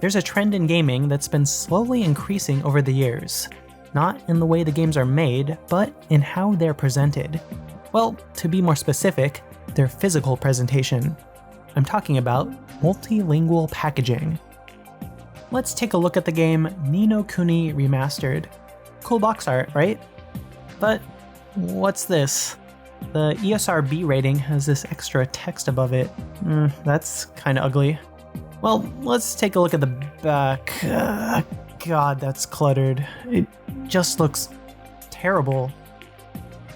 There's a trend in gaming that's been slowly increasing over the years. Not in the way the games are made, but in how they're presented. Well, to be more specific, their physical presentation. I'm talking about multilingual packaging. Let's take a look at the game Ni no Kuni Remastered. Cool box art, right? But what's this? The ESRB rating has this extra text above it. That's kinda ugly. Well, let's take a look at the back. God, that's cluttered. It just looks terrible.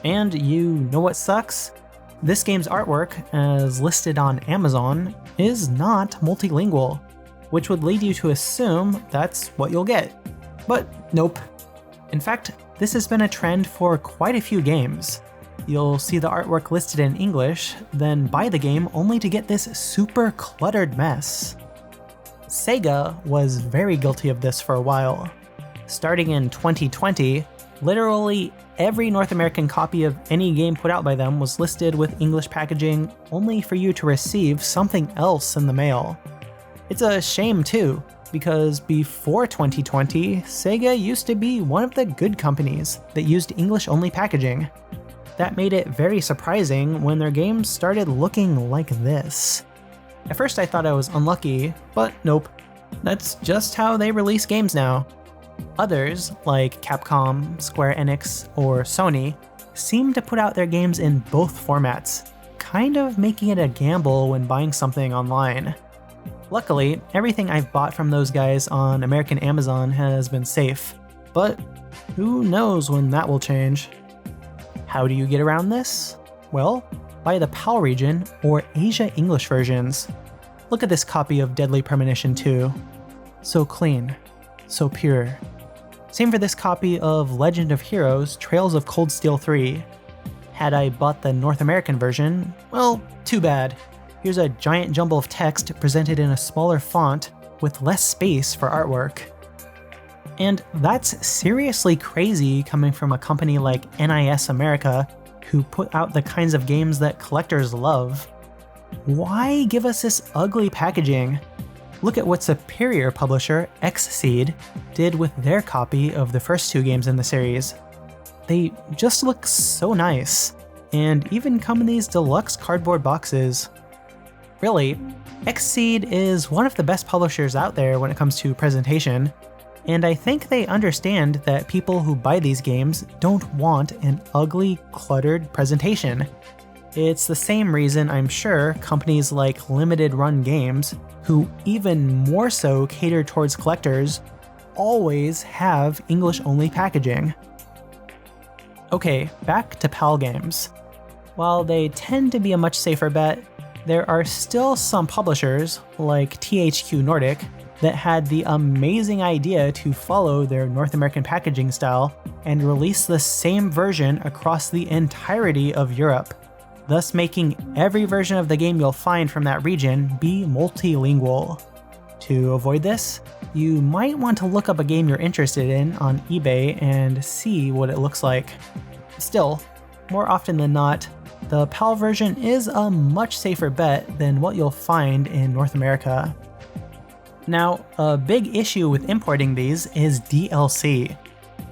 And you know what sucks? This game's artwork, as listed on Amazon, is not multilingual, which would lead you to assume that's what you'll get. But nope. In fact, this has been a trend for quite a few games. You'll see the artwork listed in English, then buy the game only to get this super cluttered mess. Sega was very guilty of this for a while. Starting in 2020, literally every North American copy of any game put out by them was listed with English packaging, only for you to receive something else in the mail. It's a shame too, because before 2020, Sega used to be one of the good companies that used English-only packaging. That made it very surprising when their games started looking like this. At first I thought I was unlucky, but nope. That's just how they release games now. Others, like Capcom, Square Enix, or Sony, seem to put out their games in both formats, kind of making it a gamble when buying something online. Luckily, everything I've bought from those guys on American Amazon has been safe, but who knows when that will change. How do you get around this? Well, buy the PAL region or Asia English versions. Look at this copy of Deadly Premonition 2. So clean, so pure. Same for this copy of Legend of Heroes Trails of Cold Steel 3. Had I bought the North American version, well, too bad. Here's a giant jumble of text presented in a smaller font with less space for artwork. And that's seriously crazy coming from a company like NIS America, who put out the kinds of games that collectors love. Why give us this ugly packaging? Look at what superior publisher Xseed did with their copy of the first two games in the series. They just look so nice, and even come in these deluxe cardboard boxes. Really, Xseed is one of the best publishers out there when it comes to presentation, and I think they understand that people who buy these games don't want an ugly, cluttered presentation. It's the same reason I'm sure companies like Limited Run Games, who even more so cater towards collectors, always have English-only packaging. Okay, back to PAL games. While they tend to be a much safer bet, there are still some publishers, like THQ Nordic, that had the amazing idea to follow their North American packaging style and release the same version across the entirety of Europe, thus making every version of the game you'll find from that region be multilingual. To avoid this, you might want to look up a game you're interested in on eBay and see what it looks like. Still, more often than not, the PAL version is a much safer bet than what you'll find in North America. Now, a big issue with importing these is DLC.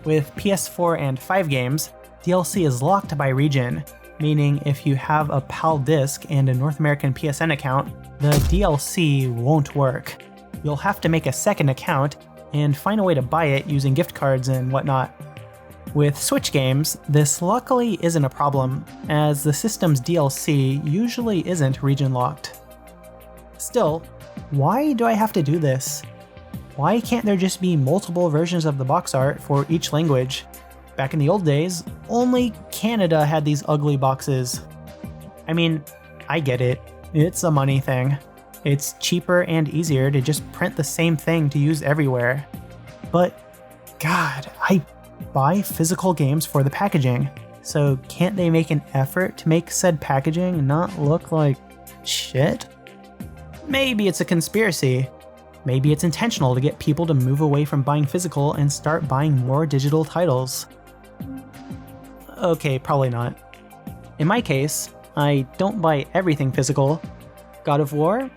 With PS4 and 5 games, DLC is locked by region, meaning if you have a PAL disc and a North American PSN account, the DLC won't work. You'll have to make a second account and find a way to buy it using gift cards and whatnot. With Switch games, this luckily isn't a problem, as the system's DLC usually isn't region locked. Still, why do I have to do this? Why can't there just be multiple versions of the box art for each language? Back in the old days, only Canada had these ugly boxes. I mean, I get it. It's a money thing. It's cheaper and easier to just print the same thing to use everywhere. But, God, I buy physical games for the packaging, so can't they make an effort to make said packaging not look like shit? Maybe it's a conspiracy. Maybe it's intentional to get people to move away from buying physical and start buying more digital titles. Okay, probably not. In my case, I don't buy everything physical. God of War?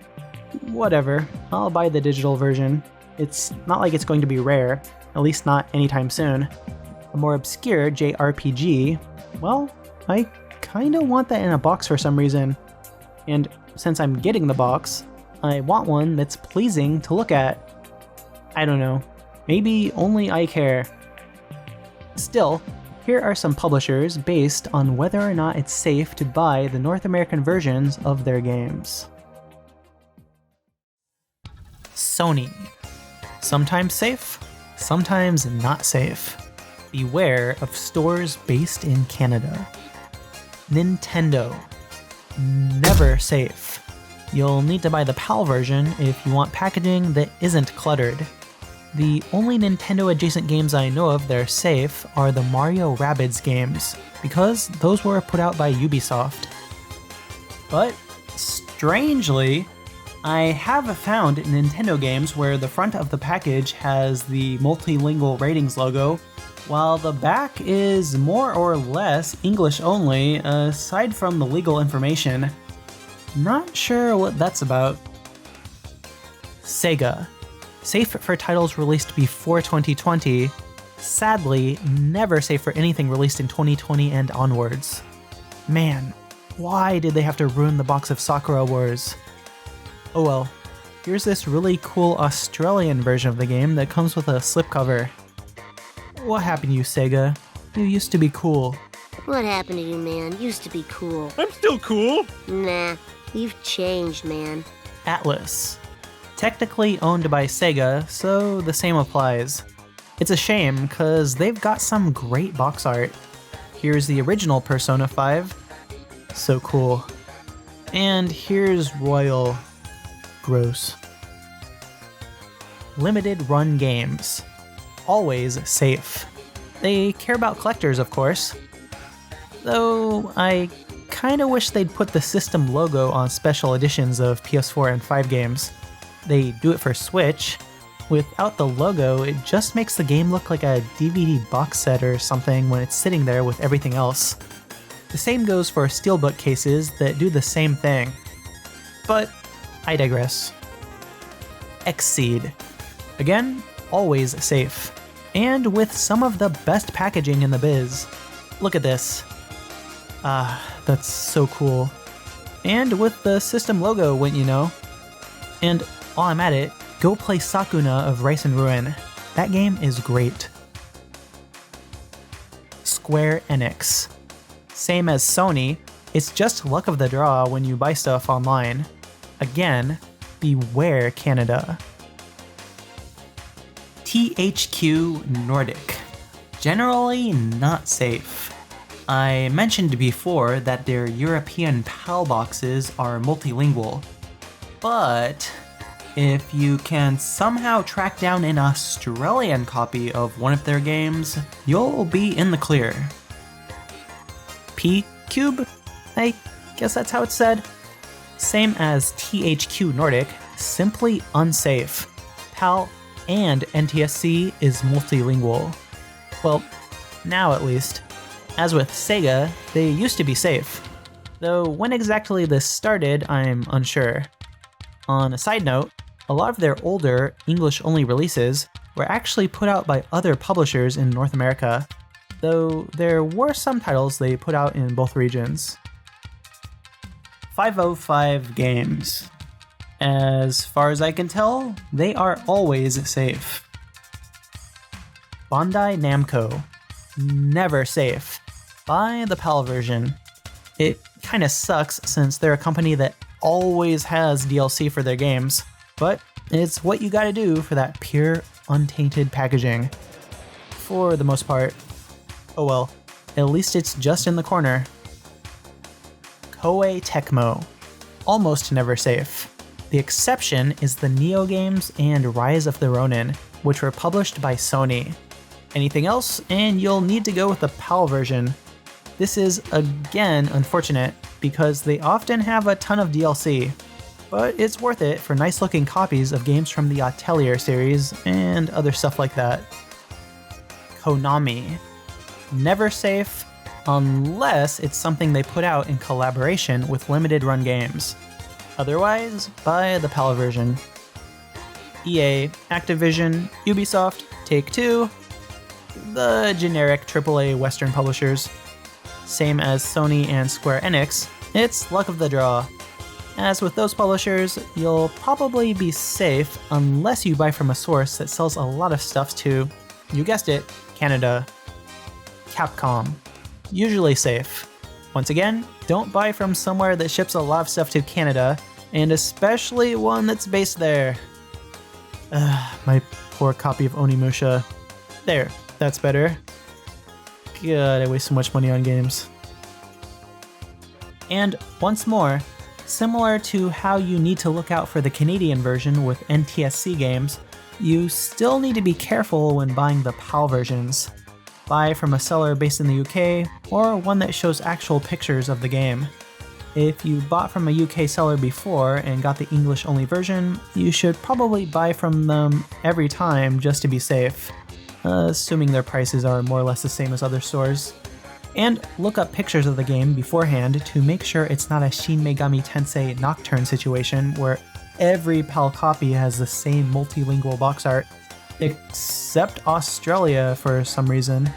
Whatever, I'll buy the digital version. It's not like it's going to be rare, at least not anytime soon. A more obscure JRPG, well, I kinda want that in a box for some reason. And since I'm getting the box, I want one that's pleasing to look at. I don't know, maybe only I care. Still, here are some publishers based on whether or not it's safe to buy the North American versions of their games. Sony. Sometimes safe, sometimes not safe. Beware of stores based in Canada. Nintendo. Never safe. You'll need to buy the PAL version if you want packaging that isn't cluttered. The only Nintendo adjacent games I know of that are safe are the Mario Rabbids games, because those were put out by Ubisoft. But, strangely, I have found Nintendo games where the front of the package has the multilingual ratings logo, while the back is more or less English only, aside from the legal information. Not sure what that's about. Sega. Safe for titles released before 2020, sadly, never safe for anything released in 2020 and onwards. Man, why did they have to ruin the box of Sakura Wars? Oh well, here's this really cool Australian version of the game that comes with a slipcover. What happened to you, Sega? You used to be cool. What happened to you, man? Used to be cool. I'm still cool. Nah, you've changed, man. Atlas. Technically owned by Sega, so the same applies. It's a shame, cause they've got some great box art. Here's the original Persona 5. So cool. And here's Royal. Gross. Limited run games. Always safe. They care about collectors, of course. Though I kinda wish they'd put the system logo on special editions of PS4 and 5 games. They do it for Switch. Without the logo, it just makes the game look like a DVD box set or something when it's sitting there with everything else. The same goes for steelbook cases that do the same thing. But I digress. Xseed. Again, always safe. And with some of the best packaging in the biz. Look at this. That's so cool. And with the system logo, wouldn't you know? And while I'm at it, go play Sakuna of Rice and Ruin. That game is great. Square Enix. Same as Sony, it's just luck of the draw when you buy stuff online. Again, beware Canada. THQ Nordic. Generally not safe. I mentioned before that their European PAL boxes are multilingual, but if you can somehow track down an Australian copy of one of their games, you'll be in the clear. P-Cube? I guess that's how it's said. Same as THQ Nordic, simply unsafe. PAL and NTSC is multilingual. Well, now at least. As with Sega, they used to be safe. Though when exactly this started, I'm unsure. On a side note, a lot of their older, English-only releases were actually put out by other publishers in North America, though there were some titles they put out in both regions. 505 Games. As far as I can tell, they are always safe. Bandai Namco. Never safe. Buy the PAL version. It kinda sucks since they're a company that always has DLC for their games, but it's what you gotta do for that pure, untainted packaging. For the most part. Oh well, at least it's just in the corner. Koei Tecmo. Almost never safe. The exception is the Neo games and Rise of the Ronin, which were published by Sony. Anything else, and you'll need to go with the PAL version. This is, again, unfortunate, because they often have a ton of DLC, but it's worth it for nice looking copies of games from the Atelier series and other stuff like that. Konami. Never safe, unless it's something they put out in collaboration with limited run games. Otherwise, buy the PAL version. EA, Activision, Ubisoft, Take-Two, the generic AAA Western publishers. Same as Sony and Square Enix, it's luck of the draw. As with those publishers, you'll probably be safe unless you buy from a source that sells a lot of stuff to, you guessed it, Canada. Capcom. Usually safe. Once again, don't buy from somewhere that ships a lot of stuff to Canada, and especially one that's based there. My poor copy of Onimusha. There, that's better. God, I waste so much money on games. And once more, similar to how you need to look out for the Canadian version with NTSC games, you still need to be careful when buying the PAL versions. Buy from a seller based in the UK, or one that shows actual pictures of the game. If you bought from a UK seller before and got the English-only version, you should probably buy from them every time just to be safe, assuming their prices are more or less the same as other stores. And look up pictures of the game beforehand to make sure it's not a Shin Megami Tensei Nocturne situation where every PAL copy has the same multilingual box art, except Australia for some reason.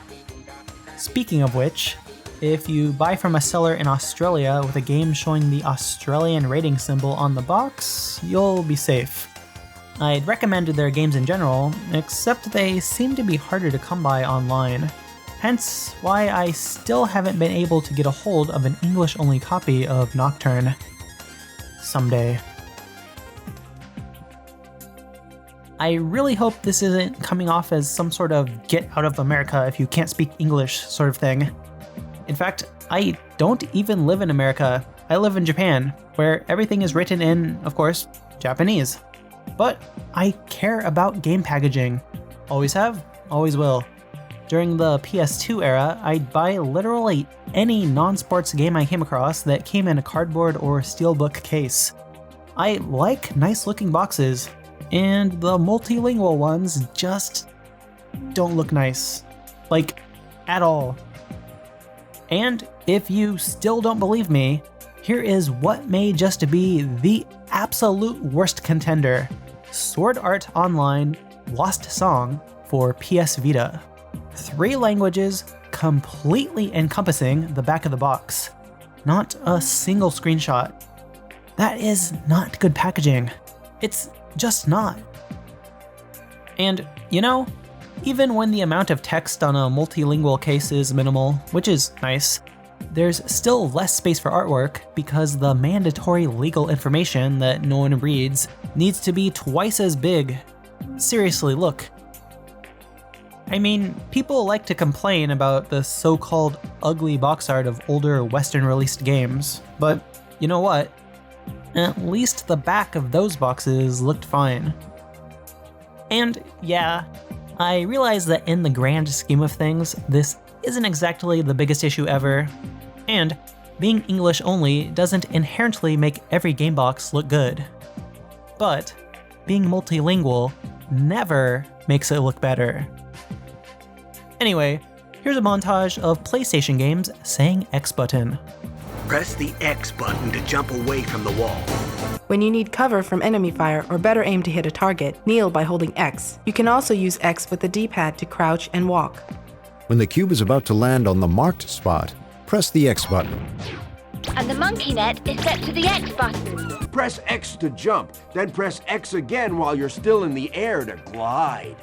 Speaking of which, if you buy from a seller in Australia with a game showing the Australian rating symbol on the box, you'll be safe. I'd recommend their games in general, except they seem to be harder to come by online. Hence why I still haven't been able to get a hold of an English-only copy of Nocturne. Someday. I really hope this isn't coming off as some sort of get out of America if you can't speak English sort of thing. In fact, I don't even live in America. I live in Japan, where everything is written in, of course, Japanese. But I care about game packaging. Always have, always will. During the PS2 era, I'd buy literally any non-sports game I came across that came in a cardboard or steelbook case. I like nice-looking boxes, and the multilingual ones just don't look nice. Like, at all. And if you still don't believe me, here is what may just be the absolute worst contender: Sword Art Online Lost Song for PS Vita. 3 languages, completely encompassing the back of the box. Not a single screenshot. That is not good packaging. It's just not. And, you know, even when the amount of text on a multilingual case is minimal, which is nice, there's still less space for artwork because the mandatory legal information that no one reads needs to be twice as big. Seriously, look. I mean, people like to complain about the so-called ugly box art of older Western-released games, but you know what? At least the back of those boxes looked fine. And yeah, I realize that in the grand scheme of things, this isn't exactly the biggest issue ever, and being English only doesn't inherently make every game box look good. But being multilingual never makes it look better. Anyway, here's a montage of PlayStation games saying X button. Press the X button to jump away from the wall. When you need cover from enemy fire or better aim to hit a target, kneel by holding X. You can also use X with the D-pad to crouch and walk. When the cube is about to land on the marked spot, press the X button. And the monkey net is set to the X button. Press X to jump, then press X again while you're still in the air to glide.